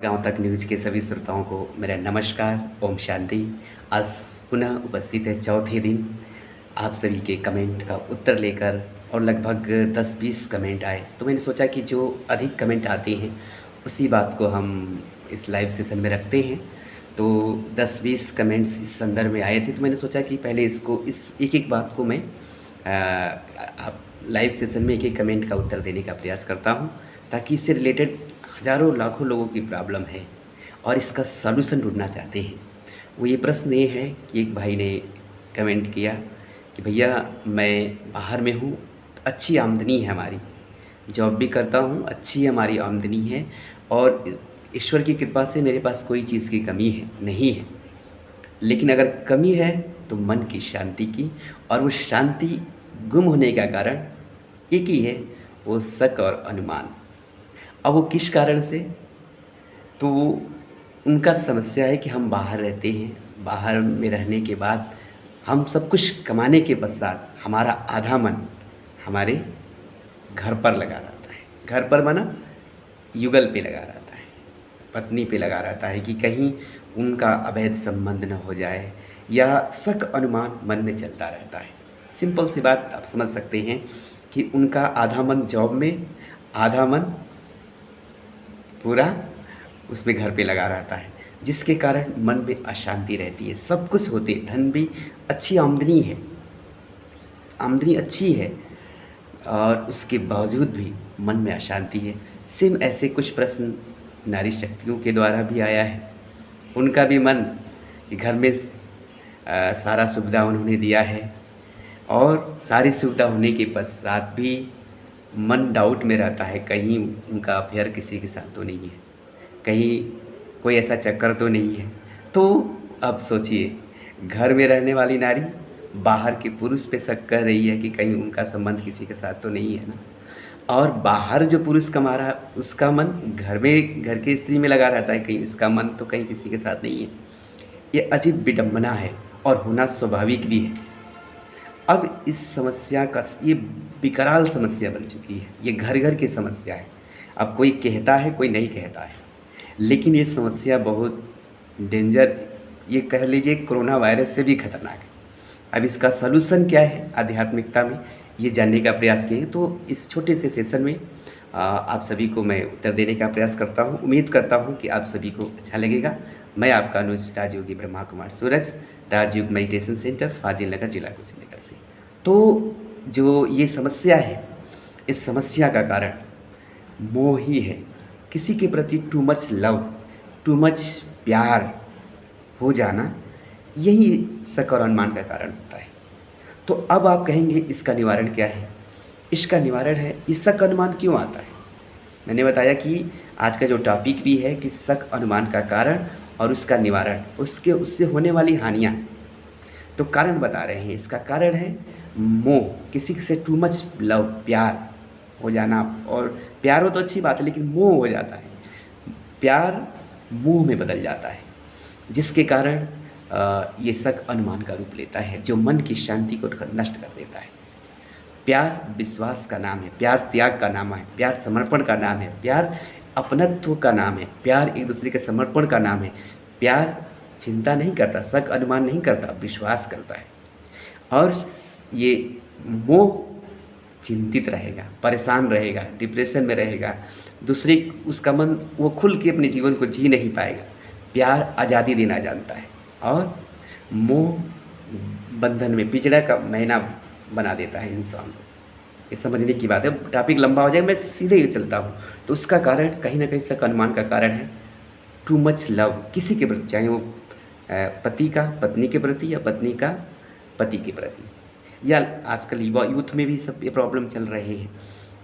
गांव तक न्यूज़ के सभी श्रोताओं को मेरा नमस्कार। ओम शांति। आज पुनः उपस्थित है चौथे दिन आप सभी के कमेंट का उत्तर लेकर, और लगभग 10-20 कमेंट आए। तो मैंने सोचा कि जो अधिक कमेंट आते हैं उसी बात को हम इस लाइव सेशन में रखते हैं। तो 10-20 कमेंट्स इस संदर्भ में आए थे, तो मैंने सोचा कि पहले इस एक एक बात को मैं आप लाइव सेशन में एक एक कमेंट का उत्तर देने का प्रयास करता हूँ, ताकि इससे रिलेटेड हज़ारों लाखों लोगों की प्रॉब्लम है और इसका सॉल्यूशन ढूंढना चाहते हैं। वो ये प्रश्न ये है कि एक भाई ने कमेंट किया कि भैया मैं बाहर में हूँ, अच्छी आमदनी है हमारी, जॉब भी करता हूँ, अच्छी हमारी आमदनी है और ईश्वर की कृपा से मेरे पास कोई चीज़ की कमी है नहीं है। लेकिन अगर कमी है तो मन की शांति की, और वो शांति गुम होने का कारण एक ही है, वो शक और अनुमान। अब वो किस कारण से? तो उनका समस्या है कि हम बाहर रहते हैं, बाहर में रहने के बाद हम सब कुछ कमाने के पश्चात हमारा आधा मन हमारे घर पर लगा रहता है। घर पर माना युगल पे लगा रहता है, पत्नी पे लगा रहता है कि कहीं उनका अवैध संबंध न हो जाए, या शक अनुमान मन में चलता रहता है। सिंपल सी बात आप समझ सकते हैं कि उनका आधा मन जॉब में, आधा मन पूरा उसमें घर पे लगा रहता है, जिसके कारण मन में अशांति रहती है। सब कुछ होते, धन भी, अच्छी आमदनी है, आमदनी अच्छी है, और उसके बावजूद भी मन में अशांति है। सेम ऐसे कुछ प्रश्न नारी शक्तियों के द्वारा भी आया है। उनका भी मन कि घर में सारा सुविधा उन्होंने दिया है, और सारी सुविधा होने के पश्चात भी मन डाउट में रहता है, कहीं उनका अफेयर किसी के साथ तो नहीं है, कहीं कोई ऐसा चक्कर तो नहीं है। तो अब सोचिए, घर में रहने वाली नारी बाहर के पुरुष पे शक कर रही है कि कहीं उनका संबंध किसी के साथ तो नहीं है ना, और बाहर जो पुरुष कमा रहा है उसका मन घर में, घर की स्त्री में लगा रहता है, कहीं इसका मन तो कहीं किसी के साथ नहीं है। ये अजीब विडंबना है और होना स्वाभाविक भी है। अब इस समस्या का, ये विकराल समस्या बन चुकी है, ये घर घर की समस्या है। अब कोई कहता है, कोई नहीं कहता है, लेकिन ये समस्या बहुत डेंजर, ये कह लीजिए कोरोना वायरस से भी खतरनाक है। अब इसका सलूशन क्या है आध्यात्मिकता में, ये जानने का प्रयास किए। तो इस छोटे से सेशन में आप सभी को मैं उत्तर देने का प्रयास करता हूँ। उम्मीद करता हूँ कि आप सभी को अच्छा लगेगा। मैं आपका अनुज राजयोगी ब्रह्मा कुमार सूरज, राजयोग मेडिटेशन सेंटर, फाजिल नगर, जिला कुशीनगर से। तो जो ये समस्या है, इस समस्या का कारण मोह ही है। किसी के प्रति too much love, too much प्यार हो जाना, यही शक और अनुमान का कारण होता है। तो अब आप कहेंगे इसका निवारण क्या है? इसका निवारण है, ये शक अनुमान क्यों आता है। मैंने बताया कि आज का जो टॉपिक भी है कि शक अनुमान का कारण और उसका निवारण, उससे होने वाली हानियाँ। तो कारण बता रहे हैं। इसका कारण है मोह, किसी से टू मच लव, प्यार हो जाना। और प्यार हो तो अच्छी बात है, लेकिन मोह हो जाता है, प्यार मोह में बदल जाता है, जिसके कारण ये शक अनुमान का रूप लेता है, जो मन की शांति को नष्ट कर देता है। प्यार विश्वास का नाम है, प्यार त्याग का नाम है, प्यार समर्पण का नाम है, प्यार अपनत्व का नाम है, प्यार एक दूसरे के समर्पण का नाम है। प्यार चिंता नहीं करता, शक अनुमान नहीं करता, विश्वास करता है। और ये मोह चिंतित रहेगा, परेशान रहेगा, डिप्रेशन में रहेगा, दूसरे उसका मन वो खुल के अपने जीवन को जी नहीं पाएगा। प्यार आज़ादी देना जानता है, और मोह बंधन में, पिंजड़ा का मैना बना देता है इंसान को। ये समझने की बात है, टॉपिक लंबा हो जाएगा, मैं सीधे ही चलता हूँ। तो उसका कारण कहीं ना कहीं शक अनुमान का कारण है टू मच लव, किसी के प्रति, चाहे वो पति का पत्नी के प्रति या पत्नी का पति के प्रति, या आजकल युवा यूथ में भी सब ये प्रॉब्लम चल रहे हैं।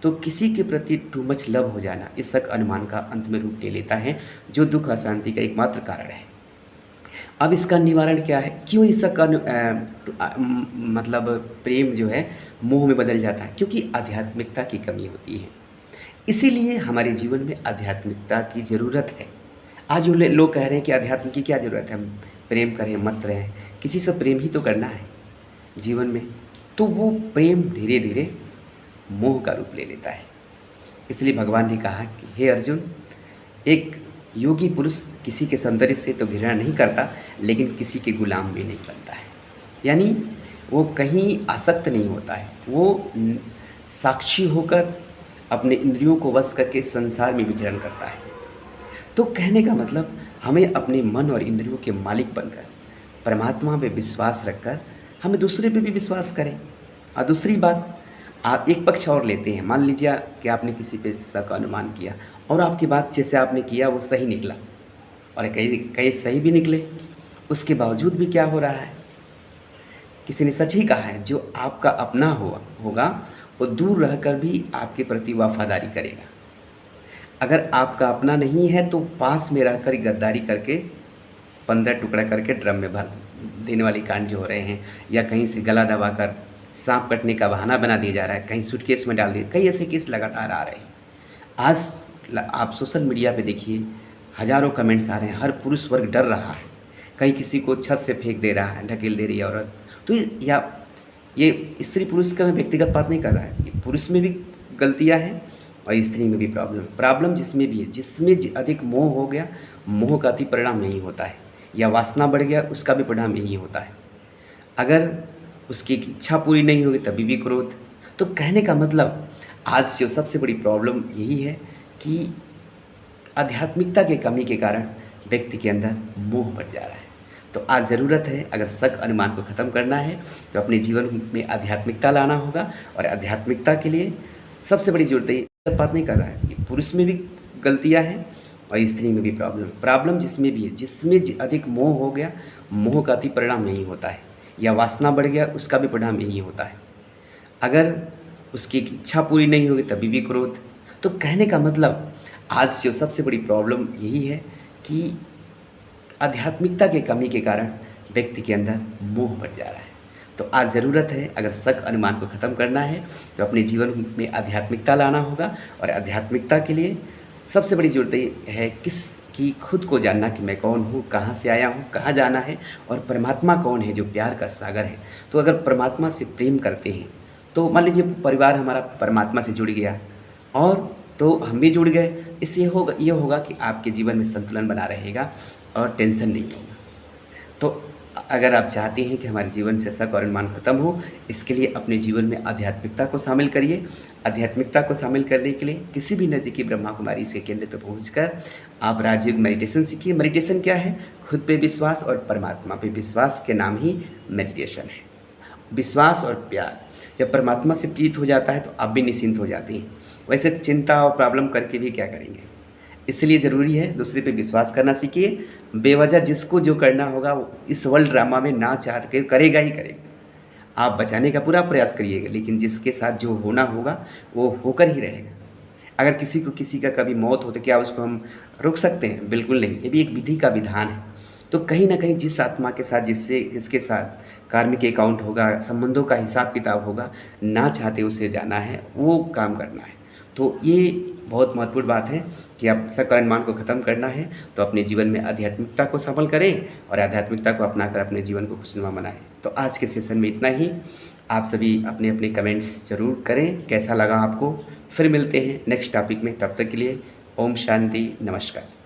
तो किसी के प्रति टू मच लव हो जाना इस शक अनुमान का अंत में रूप ले लेता है, जो दुख अशांति का एकमात्र कारण है। अब इसका निवारण क्या है? क्यों इस शक मतलब प्रेम जो है मोह में बदल जाता है? क्योंकि आध्यात्मिकता की कमी होती है। इसीलिए हमारे जीवन में आध्यात्मिकता की ज़रूरत है। आज जो लोग कह रहे हैं कि अध्यात्म की क्या ज़रूरत है, हम प्रेम करें, मस्त रहें, किसी से प्रेम ही तो करना है जीवन में। तो वो प्रेम धीरे धीरे मोह का रूप ले लेता है। इसलिए भगवान ने कहा कि हे अर्जुन, एक योगी पुरुष किसी के सौंदर्य से तो घृणा नहीं करता, लेकिन किसी के गुलाम भी नहीं बनता है। यानी वो कहीं आसक्त नहीं होता है, वो साक्षी होकर अपने इंद्रियों को वश करके संसार में विचरण करता है। तो कहने का मतलब हमें अपने मन और इंद्रियों के मालिक बनकर परमात्मा पे विश्वास रखकर हमें दूसरे पे भी विश्वास करें। और दूसरी बात, आप एक पक्ष और लेते हैं। मान लीजिए कि आपने किसी पे शक अनुमान किया और आपकी बात जैसे आपने किया वो सही निकला, और कई कई सही भी निकले, उसके बावजूद भी क्या हो रहा है, किसी ने सच ही कहा है, जो आपका अपना होगा वो दूर रहकर भी आपके प्रति वफादारी करेगा। अगर आपका अपना नहीं है तो पास में रहकर गद्दारी करके 15 टुकड़ा करके ड्रम में भर देने वाली कांड जो हो रहे हैं, या कहीं से गला दबाकर सांप कटने का बहाना बना दिया जा रहा है, कहीं सूटकेस में डाल दिए, कई ऐसे केस लगातार आ रहे हैं। आज आप सोशल मीडिया पे देखिए, हज़ारों कमेंट्स आ रहे हैं, हर पुरुष वर्ग डर रहा है, कहीं किसी को छत से फेंक दे रहा है, ढकेल दे रही है औरत। तो ये स्त्री पुरुष का मैं व्यक्तिगत बात नहीं कर रहा है, ये पुरुष में भी गलतियाँ हैं और स्त्री में भी प्रॉब्लम जिसमें भी है, जिसमें अधिक मोह हो गया, मोह का अति परिणाम यही होता है, या वासना बढ़ गया उसका भी परिणाम यही होता है। अगर उसकी इच्छा पूरी नहीं होगी तभी भी क्रोध। तो कहने का मतलब आज जो सबसे बड़ी प्रॉब्लम यही है कि आध्यात्मिकता के कमी के कारण व्यक्ति के अंदर मोह बढ़ जा रहा है। तो आज ज़रूरत है, अगर शक अनुमान को ख़त्म करना है तो अपने जीवन में आध्यात्मिकता लाना होगा। और आध्यात्मिकता के लिए सबसे बड़ी ज़रूरत है, बात नहीं कर रहा है, कि पुरुष में भी गलतियाँ हैं और स्त्री में भी प्रॉब्लम जिसमें भी है, जिसमें अधिक मोह हो गया, मोह का अति परिणाम यही होता है, या वासना बढ़ गया उसका भी परिणाम यही होता है। अगर उसकी इच्छा पूरी नहीं होगी तभी भी क्रोध। तो कहने का मतलब आज जो सबसे बड़ी प्रॉब्लम यही है कि आध्यात्मिकता के कमी के कारण व्यक्ति के अंदर मोह बढ़ जा रहा है। तो आज ज़रूरत है, अगर शक अनुमान को ख़त्म करना है तो अपने जीवन में आध्यात्मिकता लाना होगा। और आध्यात्मिकता के लिए सबसे बड़ी ज़रूरत है कि खुद को जानना कि मैं कौन हूँ, कहाँ से आया हूँ, कहाँ जाना है, और परमात्मा कौन है जो प्यार का सागर है। तो अगर परमात्मा से प्रेम करते हैं तो मान लीजिए परिवार हमारा परमात्मा से जुड़ गया और तो हम भी जुड़ गए, इससे ये होगा कि आपके जीवन में संतुलन बना रहेगा और टेंशन नहीं होगा। तो अगर आप चाहते हैं कि हमारे जीवन से शक और अनुमान खत्म हो, इसके लिए अपने जीवन में आध्यात्मिकता को शामिल करिए। आध्यात्मिकता को शामिल करने के लिए किसी भी नज़दीकी ब्रह्मा कुमारी के केंद्र पर पहुंचकर आप राजयोग मेडिटेशन सीखिए। मेडिटेशन क्या है? खुद पे विश्वास और परमात्मा पे विश्वास के नाम ही मेडिटेशन है। विश्वास और प्यार जब परमात्मा से प्रीत हो जाता है तो आप भी निश्चिंत हो जाती हैं। वैसे चिंता और प्रॉब्लम करके भी क्या करेंगे? इसलिए ज़रूरी है दूसरे पे विश्वास करना सीखिए। बेवजह जिसको जो करना होगा वो इस वर्ल्ड ड्रामा में ना चाह के करेगा ही करेगा। आप बचाने का पूरा प्रयास करिएगा, लेकिन जिसके साथ जो होना होगा वो होकर ही रहेगा। अगर किसी का कभी मौत हो तो क्या उसको हम रोक सकते हैं? बिल्कुल नहीं। ये भी एक विधि का विधान है। तो कहीं ना कहीं जिस आत्मा के साथ जिसके साथ कार्मिक अकाउंट होगा, संबंधों का हिसाब किताब होगा, ना चाहते उसे जाना है, वो काम करना है। तो ये बहुत महत्वपूर्ण बात है कि आप शक और अनुमान को ख़त्म करना है तो अपने जीवन में आध्यात्मिकता को सफल करें और आध्यात्मिकता को अपनाकर अपने जीवन को खुशनुमा बनाएं। तो आज के सेशन में इतना ही। आप सभी अपने अपने कमेंट्स ज़रूर करें, कैसा लगा आपको। फिर मिलते हैं नेक्स्ट टॉपिक में, तब तक के लिए ओम शांति, नमस्कार।